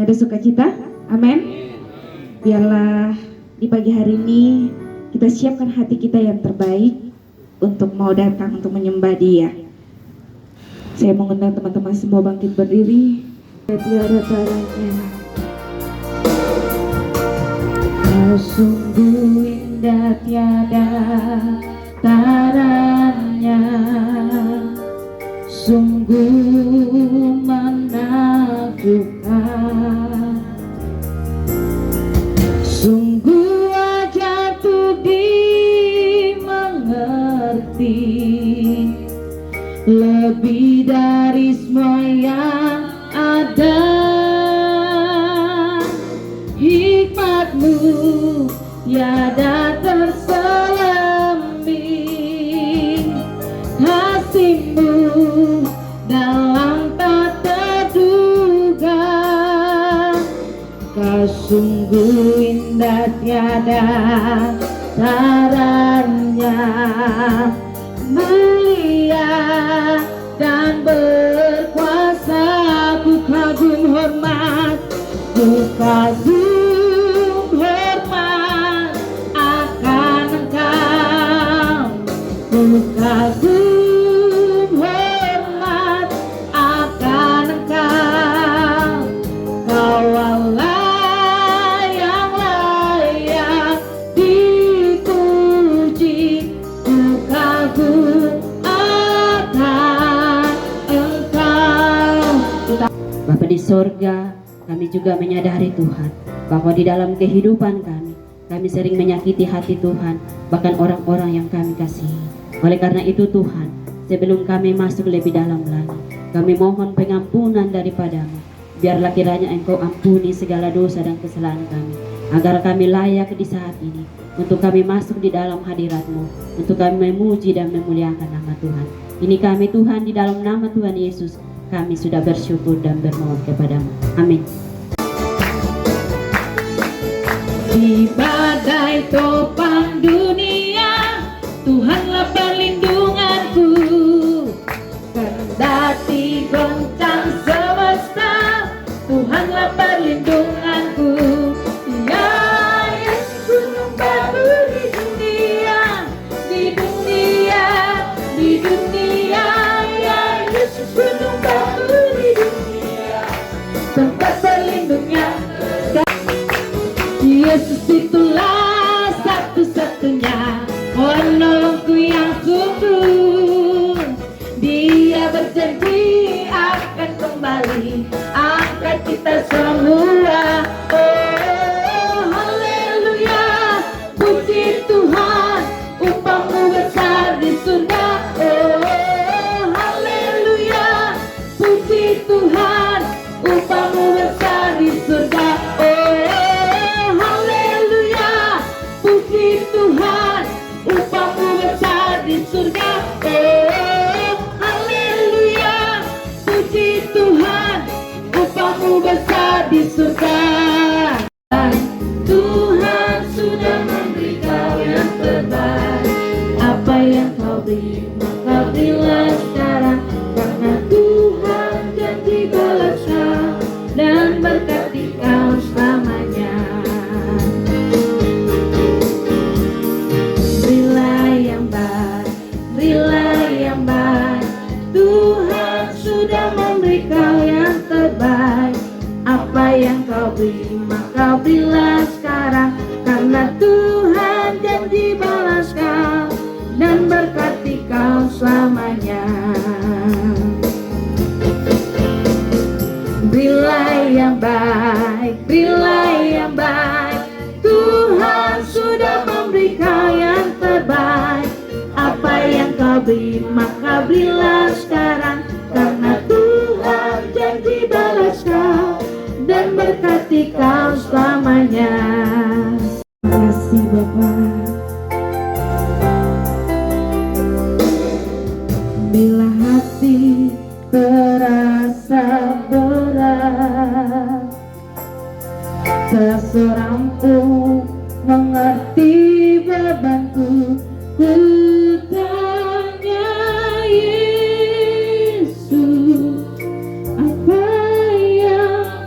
ada sukacita. Amin. Biarlah di pagi hari ini kita siapkan hati kita yang terbaik untuk mau datang untuk menyembah Dia. Saya mengundang teman-teman semua bangkit berdiri. Tiada taranya. Kau sungguh indah tiada taranya, sungguh menakjubkan, sungguh ajar tuh dimengerti, lebih dari semua yang ada. Hikmatmu tiada terselami, kasihmu dalam tak terduga. Kau sungguh indah tiada taranya, mulia dan berkuasa. Ku kagum hormat, ku kagum hormat akan Engkau. Ku kagum hormat akan Engkau. Kau Allah yang layak dipuji. Ku kagum akan Engkau. Bapa di sorga, kami juga menyadari Tuhan bahwa di dalam kehidupan kami sering menyakiti hati Tuhan, bahkan orang-orang yang kami kasihi. Oleh karena itu Tuhan, sebelum kami masuk lebih dalam lagi, kami mohon pengampunan daripadamu. Biarlah kiranya Engkau ampuni segala dosa dan kesalahan kami, agar kami layak di saat ini untuk kami masuk di dalam hadirat-Mu, untuk kami memuji dan memuliakan nama Tuhan. Ini kami Tuhan, di dalam nama Tuhan Yesus kami sudah bersyukur dan bermohon kepadamu. Amin. Di badai topang dunia, Tuhanlah perlindunganku. Kendati goncang semesta, Tuhanlah perlindunganku. Ya Yesus gunung batu di dunia, di dunia, di dunia. Ya Yesus gunung batu di dunia, tempat berlindungnya. Yesus itulah satu-satunya penolongku yang sungguh. Dia berjanji akan kembali angkat kita semua. Oh haleluya, puji Tuhan, upahmu besar di surga. Oh haleluya, puji Tuhan, upahmu besar di surga. Tuhan, upahmu besar di surga. Oh, haleluya, puji Tuhan, upahmu besar di surga. Tuhan sudah memberi kau yang terbaik. Apa yang kau beri, maka berilah sekarang, karena Tuhan janji balas kau dan berkati kau selamanya. Tuhan sudah memberi kau yang terbaik. Apa yang kau beri, maka berilah sekarang, karena Tuhan janji balas kau dan berkati kau selamanya. Berilah yang baik, berilah yang baik. Tuhan sudah memberi kau yang terbaik. Apa yang kau beri, maka berilah sekarang, karena Tuhan janji balas kau dan berkati kau selamanya. Terima kasih Bapak. Bila hati terasa berat, tak seorang pun mengerti bebanku. Ku tanya Yesus, apa yang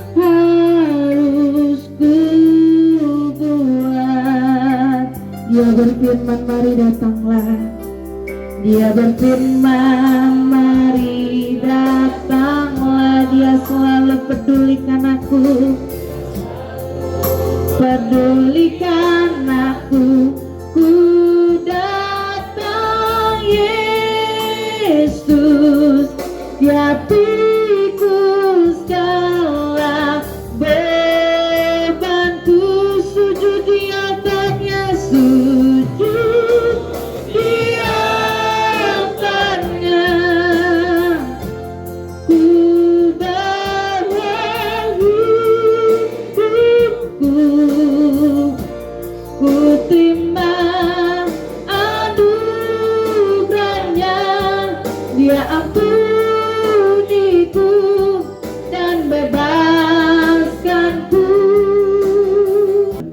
berfirman, mari datanglah. Dia berfirman, mari datanglah. Dia selalu pedulikan aku, pedulikan aku. Ku datang Yesus, ya pikul segala bebanku. Sujud di atasnya, sujud di atasnya. Ku bawa hidupku, ku timbang anugerahnya. Dia ampuniku dan bebaskanku.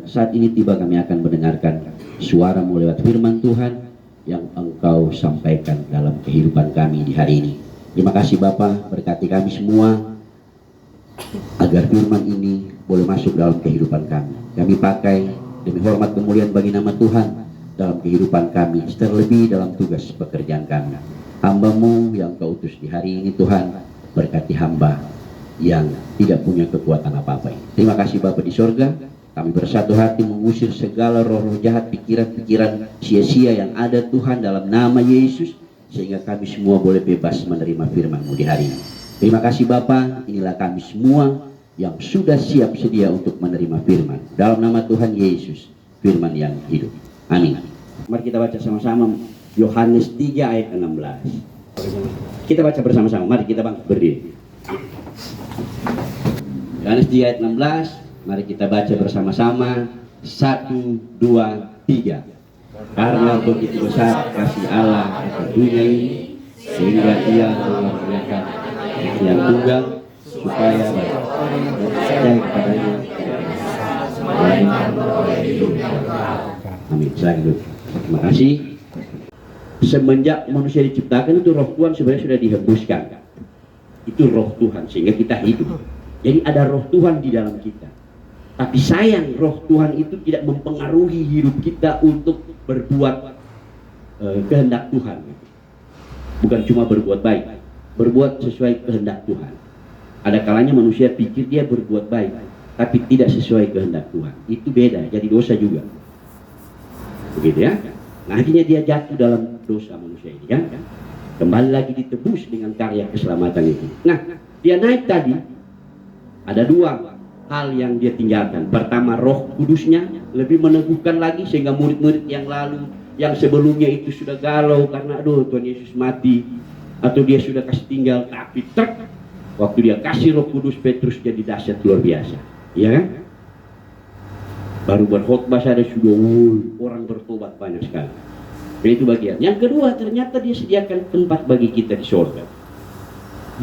Saat ini tiba kami akan mendengarkan suara-Mu lewat firman Tuhan yang Engkau sampaikan dalam kehidupan kami di hari ini. Terima kasih Bapa, berkati kami semua agar firman ini boleh masuk dalam kehidupan kami. Kami pakai demi hormat kemuliaan bagi nama Tuhan dalam kehidupan kami, terlebih dalam tugas pekerjaan kami. Hamba-Mu yang Kau utus di hari ini Tuhan, berkati hamba yang tidak punya kekuatan apa-apa ini. Terima kasih Bapa di sorga, kami bersatu hati mengusir segala roh-roh jahat, pikiran-pikiran sia-sia yang ada Tuhan dalam nama Yesus, sehingga kami semua boleh bebas menerima firman-Mu di hari ini. Terima kasih Bapa, inilah kami semua yang sudah siap sedia untuk menerima firman. Dalam nama Tuhan Yesus, firman yang hidup. Amin. Mari kita baca sama-sama Yohanes 3 ayat 16. Kita baca bersama-sama, mari kita bangkit berdiri. Yohanes 3 ayat 16, mari kita baca bersama-sama. 1, 2, 3. Karena begitu besar kasih Allah atas dunia ini, sehingga Ia memberikan yang tunggal, supaya percaya kepadanya. Amin. Terima kasih. Semenjak manusia diciptakan itu roh Tuhan sebenarnya sudah dihembuskan. Itu roh Tuhan sehingga kita hidup. Jadi ada roh Tuhan di dalam kita. Tapi sayang roh Tuhan itu tidak mempengaruhi hidup kita untuk berbuat kehendak Tuhan. Bukan cuma berbuat baik, berbuat sesuai kehendak Tuhan. Ada kalanya manusia pikir dia berbuat baik, tapi tidak sesuai kehendak Tuhan. Itu beda, jadi dosa juga. Begitu ya. Nah akhirnya dia jatuh dalam dosa manusia ini kan? Kembali lagi ditebus dengan karya keselamatan itu. Nah dia naik tadi, ada dua hal yang dia tinggalkan. Pertama, roh kudusnya lebih meneguhkan lagi, sehingga murid-murid yang lalu, yang sebelumnya itu sudah galau karena aduh Tuhan Yesus mati, atau dia sudah kasih tinggal, tapi waktu dia kasih roh kudus, Petrus jadi dahsyat luar biasa, iya kan? Baru berkhotbah saja sudah orang bertobat banyak sekali. Dan itu bagian. Yang kedua, ternyata dia sediakan tempat bagi kita di surga.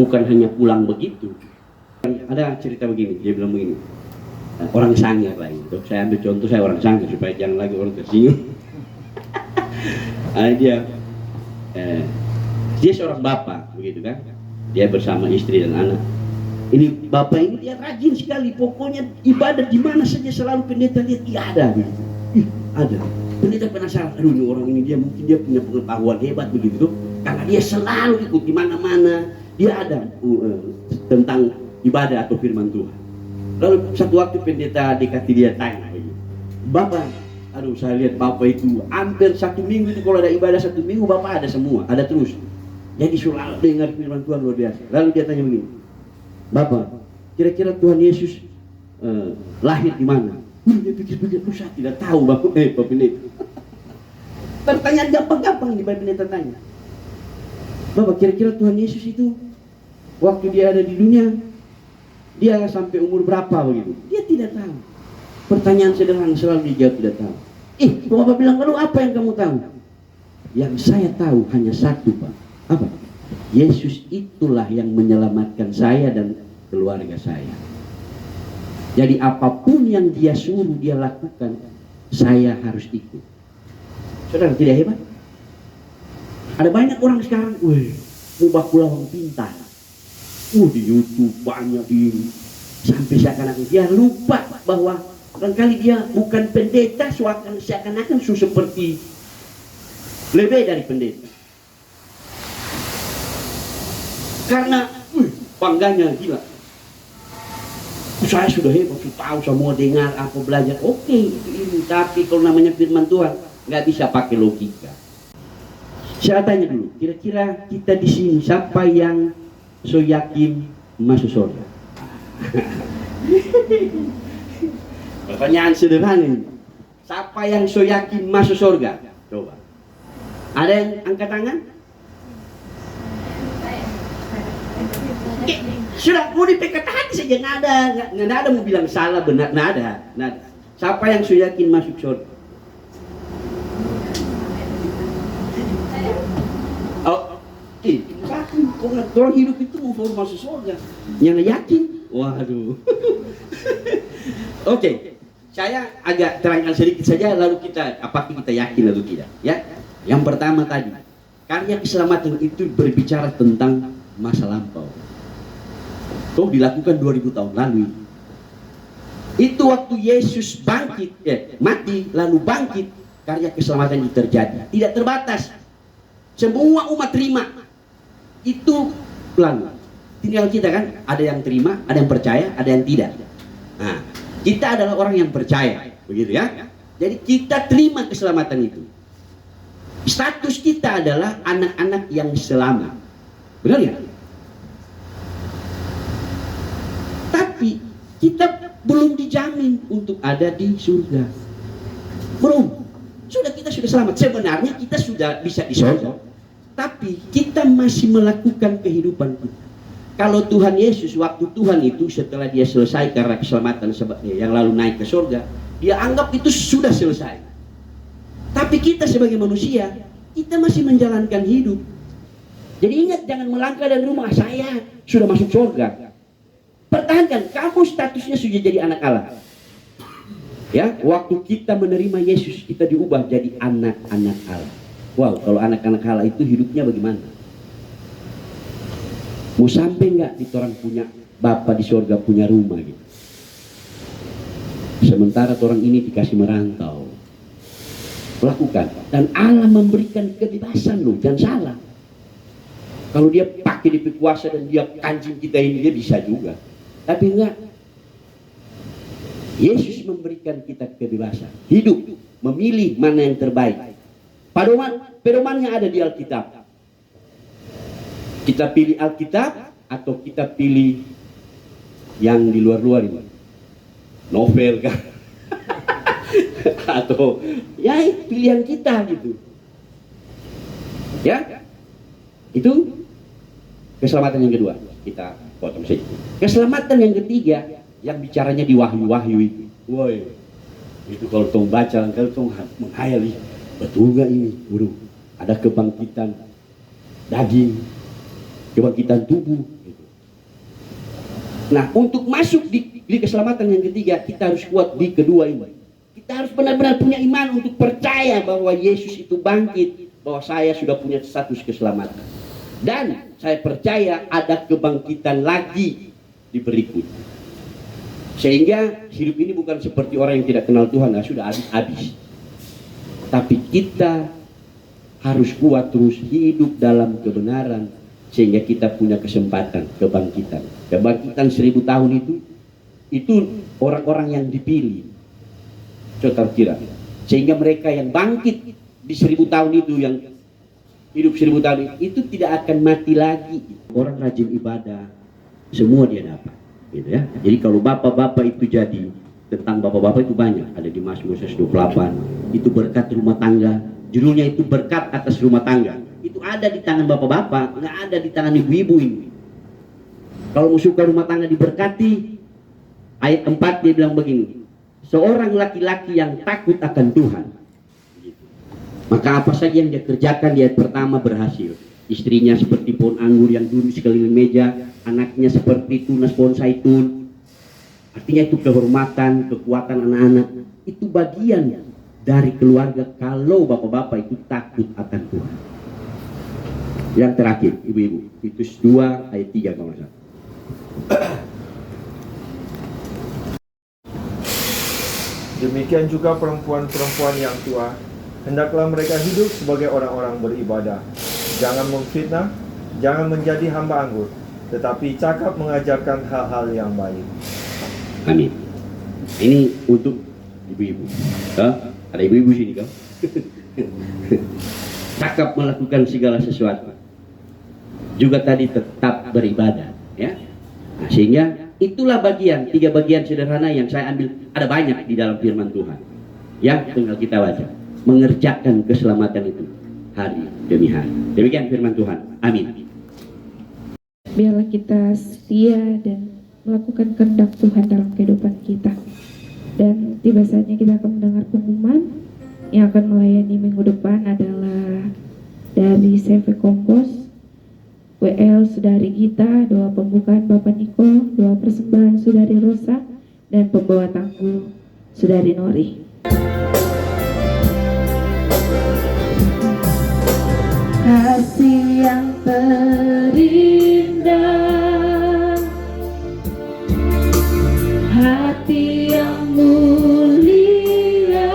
Bukan hanya pulang begitu. Ada cerita begini, dia bilang begini, orang Sangir lah itu. Saya ambil contoh, saya orang Sangir supaya jangan lagi orang tersinggung. Dia seorang bapak, begitu kan? Dia bersama istri dan anak. Ini bapak ini dia rajin sekali, pokoknya ibadah di mana saja selalu pendeta lihat dia ada, begitu. Ada. Pendeta penasaran, aduh ini orang ini dia mungkin dia punya pengetahuan hebat begitu, karena dia selalu ikut di mana-mana. Dia ada tentang ibadah atau firman Tuhan. Lalu satu waktu pendeta dekati dia tanya, Bapak, aduh saya lihat Bapak itu hampir 1 minggu itu kalau ada ibadah 1 minggu Bapak ada semua, ada terus. Jadi selalu dengar firman Tuhan luar biasa. Lalu dia tanya begini, Bapak, kira-kira Tuhan Yesus lahir di mana? Dia pikir-pikir, saya tidak tahu Bapak pendeta. Pertanyaan gampang-gampang ini pendeta tanya. Bapak, kira-kira Tuhan Yesus itu waktu dia ada di dunia, dia sampai umur berapa begitu? Dia tidak tahu. Pertanyaan sederhana selalu dijawab tidak tahu. Bapak bilang, lalu apa yang kamu tahu? Yang saya tahu hanya satu, Pak. Apa? Yesus itulah yang menyelamatkan saya dan keluarga saya. Jadi apapun yang dia suruh dia lakukan, saya harus ikut. Saudara, tidak hebat? Ada banyak orang sekarang, mau baku lawang pintar. Di YouTube banyak ini. Sampai seakan-akan dia lupa bahwa barangkali dia bukan pendeta, seakan-akan seperti lebih dari pendeta. Karena bangganya gila. Saya sudah hebat, sudah tahu semua, dengar apa, belajar. Oke, itu ilmu. Tapi kalau namanya firman Tuhan, nggak bisa pakai logika. Saya tanya dulu, kira-kira kita di sini siapa yang so yakin masuk surga? Pertanyaan sederhana ini. Siapa yang so yakin masuk surga? Coba. Ada yang angkat tangan? Sudah mau dipekat hati saja, nggak ada mau bilang salah benar, nggak ada. Siapa yang so yakin masuk surga? Oh, orang hidup itu mau masuk surga, yang yakin, waduh. Oke, saya agak terangkan sedikit saja, lalu apakah kita yakin atau tidak? Ya, yang pertama tadi, karya keselamatan itu berbicara tentang masa lampau. Itu dilakukan 2000 tahun lalu. Itu waktu Yesus mati lalu bangkit, karya keselamatan itu terjadi. Tidak terbatas. Semua umat terima. Itu lalu. Tinggal kita kan, ada yang terima, ada yang percaya, ada yang tidak. Nah, kita adalah orang yang percaya, begitu ya. Jadi kita terima keselamatan itu. Status kita adalah anak-anak yang selamat. Benar ya? Tapi kita belum dijamin untuk ada di surga. Belum. Kita sudah selamat. Sebenarnya kita sudah bisa di surga, tapi kita masih melakukan kehidupan kita. Kalau Tuhan Yesus, waktu Tuhan itu setelah dia selesai karena keselamatan yang lalu naik ke surga, dia anggap itu sudah selesai. Tapi kita sebagai manusia, kita masih menjalankan hidup. Jadi ingat, jangan melangkah dari rumah, saya sudah masuk surga. Pertahankan, kamu statusnya sudah jadi anak Allah. Ya, waktu kita menerima Yesus, kita diubah jadi anak-anak Allah. Wow, kalau anak-anak Allah itu hidupnya bagaimana? Mau sampai nggak kita orang punya Bapa di surga, punya rumah gitu. Sementara orang ini dikasih merantau. Lakukan. Dan Allah memberikan kebebasan loh, jangan salah. Kalau dia pakai di kuasa dan dia kancing kita ini, dia bisa juga. Tapi enggak. Yesus memberikan kita kebebasan. Hidup, memilih mana yang terbaik. Pedomannya ada di Alkitab. Kita pilih Alkitab atau kita pilih yang di luar-luar ini. Novel kan? Atau ya pilihan kita gitu. Ya? Itu keselamatan yang kedua. Kita potong saja. Keselamatan yang ketiga yang bicaranya di wahyu-wahyu itu. Woi. Itu kalau tong baca, kalau tong menghayali, betul nggak ini? Waduh, ada kebangkitan daging, kebangkitan tubuh gitu. Nah, untuk masuk di keselamatan yang ketiga, kita harus kuat di kedua ini. Kita harus benar-benar punya iman untuk percaya bahwa Yesus itu bangkit, bahwa saya sudah punya status keselamatan. Dan saya percaya ada kebangkitan lagi di berikut. Sehingga hidup ini bukan seperti orang yang tidak kenal Tuhan, sudah habis-habis. Tapi kita harus kuat terus hidup dalam kebenaran, sehingga kita punya kesempatan kebangkitan. Kebangkitan 1000 tahun itu orang-orang yang dipilih. Coba kira. Sehingga mereka yang bangkit di 1000 tahun itu, yang hidup 1000 tahun itu tidak akan mati lagi. Orang rajin ibadah, semua dia dapat. Gitu ya. Jadi kalau bapak-bapak itu jadi, tentang bapak-bapak itu banyak. Ada di Mazmur 128. Itu berkat rumah tangga. Judulnya itu berkat atas rumah tangga. Itu ada di tangan bapak-bapak, nggak ada di tangan ibu-ibu ini. Kalau mau suka rumah tangga diberkati, ayat 4 dia bilang begini, seorang laki-laki yang takut akan Tuhan, maka apa saja yang dia kerjakan di ayat pertama berhasil. Istrinya seperti pohon anggur yang duduk sekeliling meja, anaknya seperti tunas pohon zaitun. Artinya itu kehormatan, kekuatan anak-anak. Itu bagian dari keluarga kalau bapak-bapak itu takut akan Tuhan. Yang terakhir, ibu-ibu, Titus 2 ayat 3 kalau nggak salah. Demikian juga perempuan-perempuan yang tua Hendaklah mereka hidup sebagai orang-orang beribadah. Jangan memfitnah, jangan menjadi hamba anggur, tetapi cakap mengajarkan hal-hal yang baik. Amin. Ini untuk ibu-ibu. Ada ibu-ibu sini kau. Cakap melakukan segala sesuatu. Juga tadi tetap beribadah, ya. Nah, sehingga itulah bagian, 3 bagian sederhana yang saya ambil. Ada banyak di dalam firman Tuhan. Ya, tinggal kita baca. Mengerjakan keselamatan itu hari demi hari. Demikian firman Tuhan. Amin. Biarlah kita setia dan melakukan kehendak Tuhan dalam kehidupan kita. Dan tiba saatnya kita akan mendengar pengumuman. Yang akan melayani minggu depan adalah dari CV Kompos, WL Saudari Gita, doa pembukaan Bapak Niko, doa persembahan Saudari Rosa, dan pembawa tanggul Saudari Nori. Kasih yang terindah, hati yang mulia,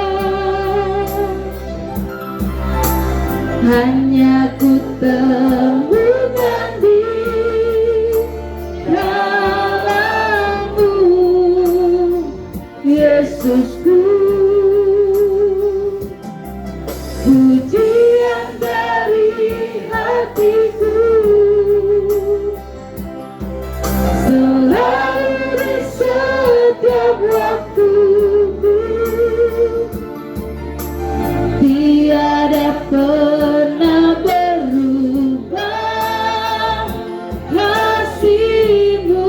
hanya ku temukan di dalam-Mu, Yesusku. Pujian dari hatiku selalu di setiap waktu, tiada pernah berubah. Kasih-Mu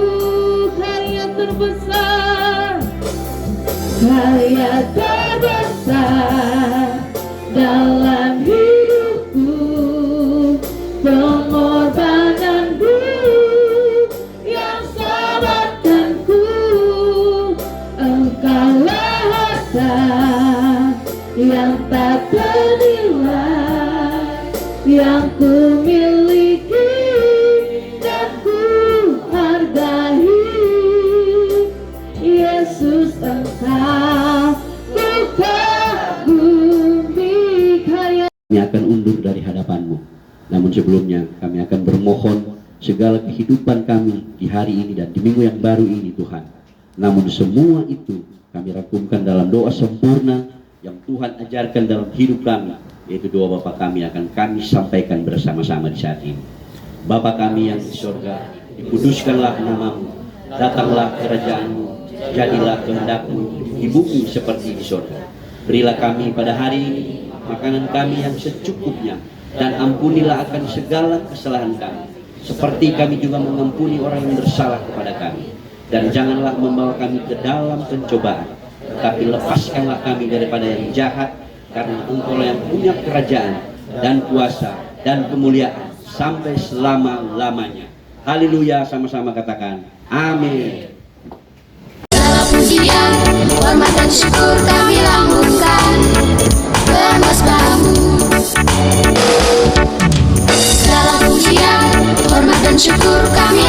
karya terbesar, karya terbesar dalam hidupku, pengorbananku yang sabarkanku. Engkaulah harta yang tak ternilai, yang ku miliki dan ku hargai. Yesus, Engkau ku kagumi. Kami akan undur dari hadapan-Mu. Namun sebelumnya kami akan bermohon segala kehidupan kami di hari ini dan di minggu yang baru ini, Tuhan. Namun semua itu kami rangkumkan dalam doa sempurna yang Tuhan ajarkan dalam hidup kami, yaitu doa Bapa kami akan kami sampaikan bersama-sama di saat ini. Bapa kami yang di sorga, dikuduskanlah nama-Mu, datanglah kerajaan-Mu, jadilah kehendak-Mu di bumi seperti di sorga. Berilah kami pada hari ini makanan kami yang secukupnya, dan ampunilah akan segala kesalahan kami, seperti kami juga mengampuni orang yang bersalah kepada kami. Dan janganlah membawa kami ke dalam pencobaan, tetapi lepaskanlah kami daripada yang jahat, karena Engkau yang punya kerajaan dan kuasa dan kemuliaan sampai selama-lamanya. Haleluya, sama-sama katakan amin. Segala pujian, hormat dan syukur kami lambungkan ke mesbah-Mu. Segala pujian, hormat dan syukur kami